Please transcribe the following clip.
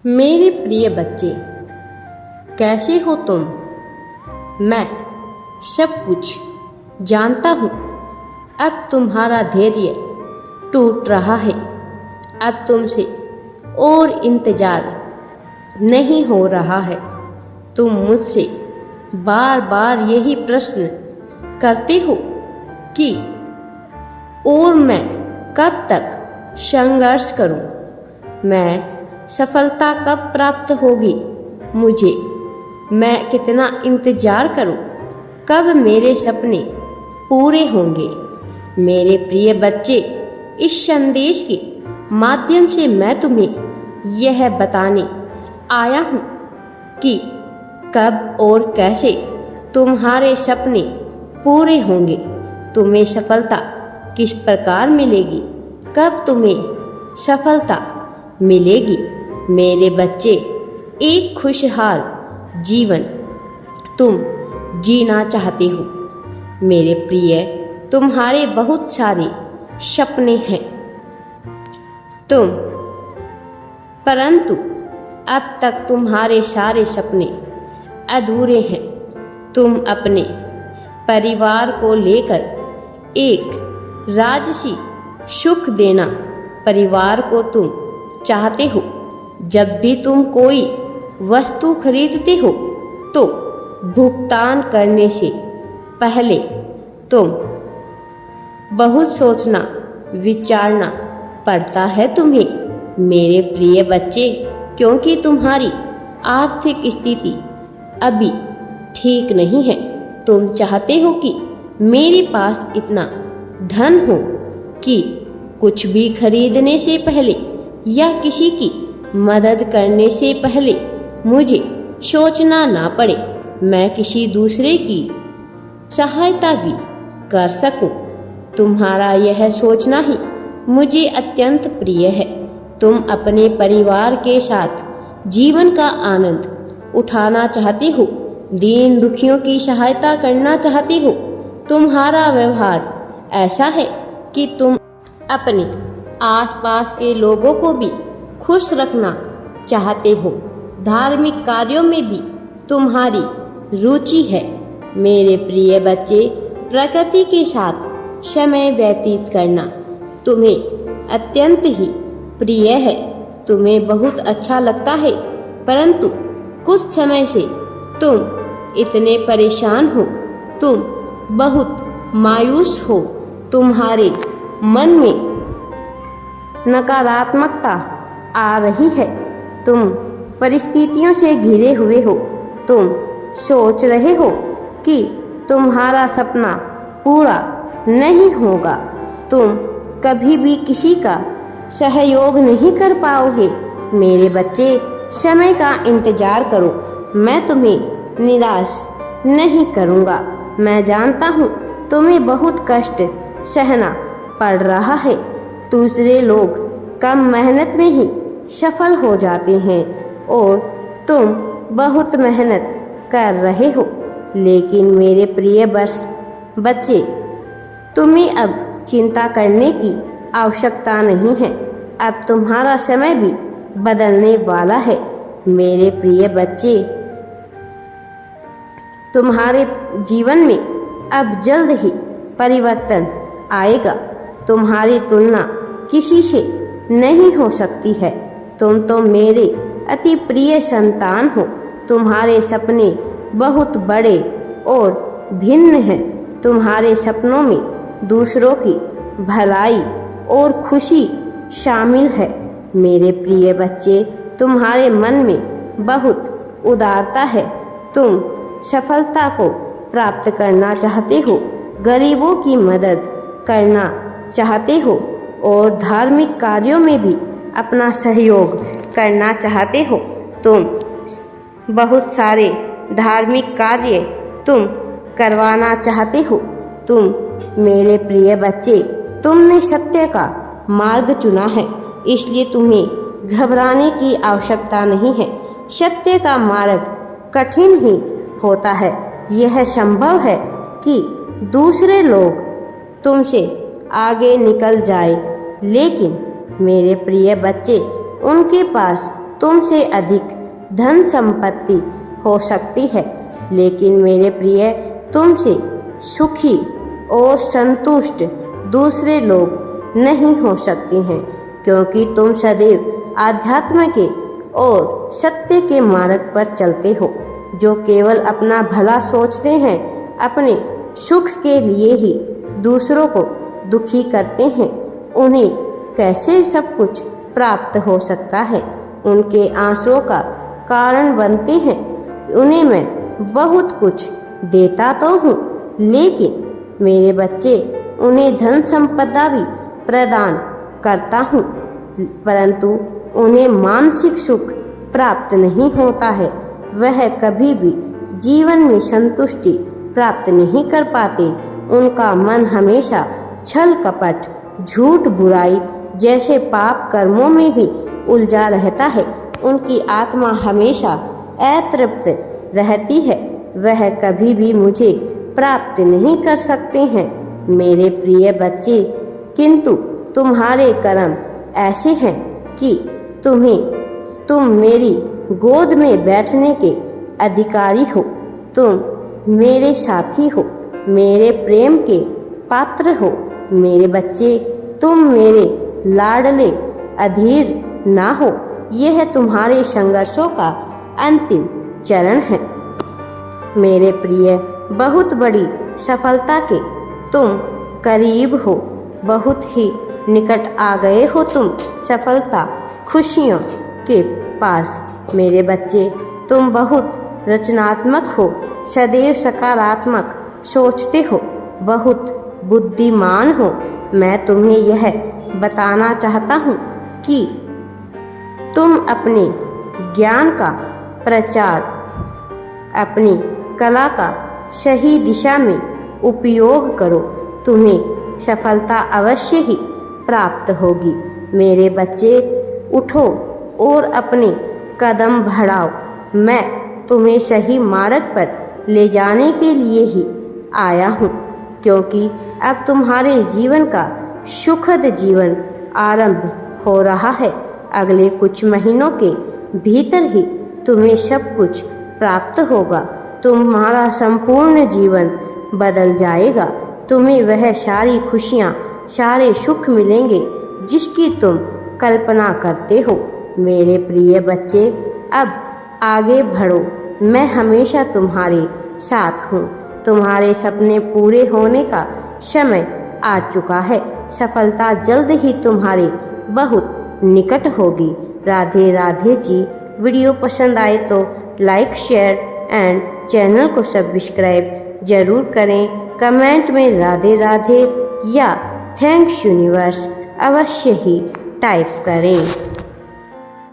मेरे प्रिय बच्चे, कैसे हो तुम? मैं सब कुछ जानता हूँ। अब तुम्हारा धैर्य टूट रहा है। अब तुमसे और इंतजार नहीं हो रहा है। तुम मुझसे बार बार यही प्रश्न करते हो कि और मैं कब तक संघर्ष करूं? मैं सफलता कब प्राप्त होगी मुझे? मैं कितना इंतजार करूं? कब मेरे सपने पूरे होंगे? मेरे प्रिय बच्चे, इस संदेश के माध्यम से मैं तुम्हें यह बताने आया हूं कि कब और कैसे तुम्हारे सपने पूरे होंगे, तुम्हें सफलता किस प्रकार मिलेगी, कब तुम्हें सफलता मिलेगी। मेरे बच्चे, एक खुशहाल जीवन तुम जीना चाहते हो। मेरे प्रिय, तुम्हारे बहुत सारे सपने हैं परंतु अब तक तुम्हारे सारे सपने अधूरे हैं। तुम अपने परिवार को लेकर एक राजसी सुख देना परिवार को तुम चाहते हो। जब भी तुम कोई वस्तु खरीदते हो तो भुगतान करने से पहले तुम बहुत सोचना विचारना पड़ता है तुम्हें। मेरे प्रिय बच्चे, क्योंकि तुम्हारी आर्थिक स्थिति अभी ठीक नहीं है। तुम चाहते हो कि मेरे पास इतना धन हो कि कुछ भी खरीदने से पहले या किसी की मदद करने से पहले मुझे सोचना ना पड़े। मैं किसी दूसरे की सहायता भी कर सकूं। तुम्हारा यह सोचना ही मुझे अत्यंत प्रिय है। तुम अपने परिवार के साथ जीवन का आनंद उठाना चाहते हो, दीन दुखियों की सहायता करना चाहते हो। तुम्हारा व्यवहार ऐसा है कि तुम अपने आसपास के लोगों को भी खुश रखना चाहते हो। धार्मिक कार्यों में भी तुम्हारी रुचि है। मेरे प्रिय बच्चे, प्रकृति के साथ समय व्यतीत करना तुम्हें अत्यंत ही प्रिय है। तुम्हें बहुत अच्छा लगता है, परंतु कुछ समय से तुम इतने परेशान हो, तुम बहुत मायूस हो। तुम्हारे मन में नकारात्मकता आ रही है। तुम परिस्थितियों से घिरे हुए हो। तुम सोच रहे हो कि तुम्हारा सपना पूरा नहीं होगा। तुम कभी भी किसी का सहयोग नहीं कर पाओगे। मेरे बच्चे, समय का इंतजार करो। मैं तुम्हें निराश नहीं करूँगा। मैं जानता हूँ तुम्हें बहुत कष्ट सहना पड़ रहा है। दूसरे लोग कम मेहनत में ही सफल हो जाते हैं और तुम बहुत मेहनत कर रहे हो। लेकिन मेरे प्रिय बच्चे, तुम्हें अब चिंता करने की आवश्यकता नहीं है। अब तुम्हारा समय भी बदलने वाला है। मेरे प्रिय बच्चे, तुम्हारे जीवन में अब जल्द ही परिवर्तन आएगा। तुम्हारी तुलना किसी से नहीं हो सकती है। तुम तो मेरे अति प्रिय संतान हो। तुम्हारे सपने बहुत बड़े और भिन्न हैं। तुम्हारे सपनों में दूसरों की भलाई और खुशी शामिल है। मेरे प्रिय बच्चे, तुम्हारे मन में बहुत उदारता है। तुम सफलता को प्राप्त करना चाहते हो, गरीबों की मदद करना चाहते हो और धार्मिक कार्यों में भी अपना सहयोग करना चाहते हो। तुम बहुत सारे धार्मिक कार्य तुम करवाना चाहते हो। तुम मेरे प्रिय बच्चे, तुमने सत्य का मार्ग चुना है, इसलिए तुम्हें घबराने की आवश्यकता नहीं है। सत्य का मार्ग कठिन ही होता है। यह संभव है कि दूसरे लोग तुमसे आगे निकल जाए, लेकिन मेरे प्रिय बच्चे, उनके पास तुमसे अधिक धन संपत्ति हो सकती है, लेकिन मेरे प्रिय तुमसे सुखी और संतुष्ट दूसरे लोग नहीं हो सकते हैं, क्योंकि तुम सदैव आध्यात्म के और सत्य के मार्ग पर चलते हो। जो केवल अपना भला सोचते हैं, अपने सुख के लिए ही दूसरों को दुखी करते हैं, उन्हें कैसे सब कुछ प्राप्त हो सकता है। उनके आंसुओं का कारण बनते हैं। उन्हें मैं बहुत कुछ देता तो हूँ, लेकिन मेरे बच्चे उन्हें धन संपदा भी प्रदान करता हूँ, परंतु उन्हें मानसिक सुख प्राप्त नहीं होता है। वह कभी भी जीवन में संतुष्टि प्राप्त नहीं कर पाते। उनका मन हमेशा छल कपट, झूठ, बुराई जैसे पाप कर्मों में भी उलझा रहता है। उनकी आत्मा हमेशा अतृप्त रहती है। वह कभी भी मुझे प्राप्त नहीं कर सकते हैं मेरे प्रिय बच्चे, किंतु तुम्हारे कर्म ऐसे हैं कि तुम मेरी गोद में बैठने के अधिकारी हो। तुम मेरे साथी हो, मेरे प्रेम के पात्र हो। मेरे बच्चे, तुम मेरे लाडले अधीर ना हो। यह तुम्हारे संघर्षों का अंतिम चरण है मेरे प्रिय। बहुत बड़ी सफलता के तुम करीब हो, बहुत ही निकट आ गए हो तुम सफलता खुशियों के पास। मेरे बच्चे, तुम बहुत रचनात्मक हो, सदैव सकारात्मक सोचते हो, बहुत बुद्धिमान हो। मैं तुम्हें यह बताना चाहता हूँ कि तुम अपने ज्ञान का प्रचार, अपनी कला का सही दिशा में उपयोग करो। तुम्हें सफलता अवश्य ही प्राप्त होगी। मेरे बच्चे, उठो और अपने कदम बढ़ाओ। मैं तुम्हें सही मार्ग पर ले जाने के लिए ही आया हूँ, क्योंकि अब तुम्हारे जीवन का सुखद जीवन आरंभ हो रहा है। अगले कुछ महीनों के भीतर ही तुम्हें सब कुछ प्राप्त होगा। तुम्हारा संपूर्ण जीवन बदल जाएगा। तुम्हें वह सारी खुशियाँ, सारे सुख मिलेंगे जिसकी तुम कल्पना करते हो। मेरे प्रिय बच्चे, अब आगे बढ़ो। मैं हमेशा तुम्हारे साथ हूँ। तुम्हारे सपने पूरे होने का समय आ चुका है। सफलता जल्द ही तुम्हारे बहुत निकट होगी। राधे राधे जी। वीडियो पसंद आए तो लाइक, शेयर एंड चैनल को सब्सक्राइब जरूर करें। कमेंट में राधे राधे या थैंक्स यूनिवर्स अवश्य ही टाइप करें।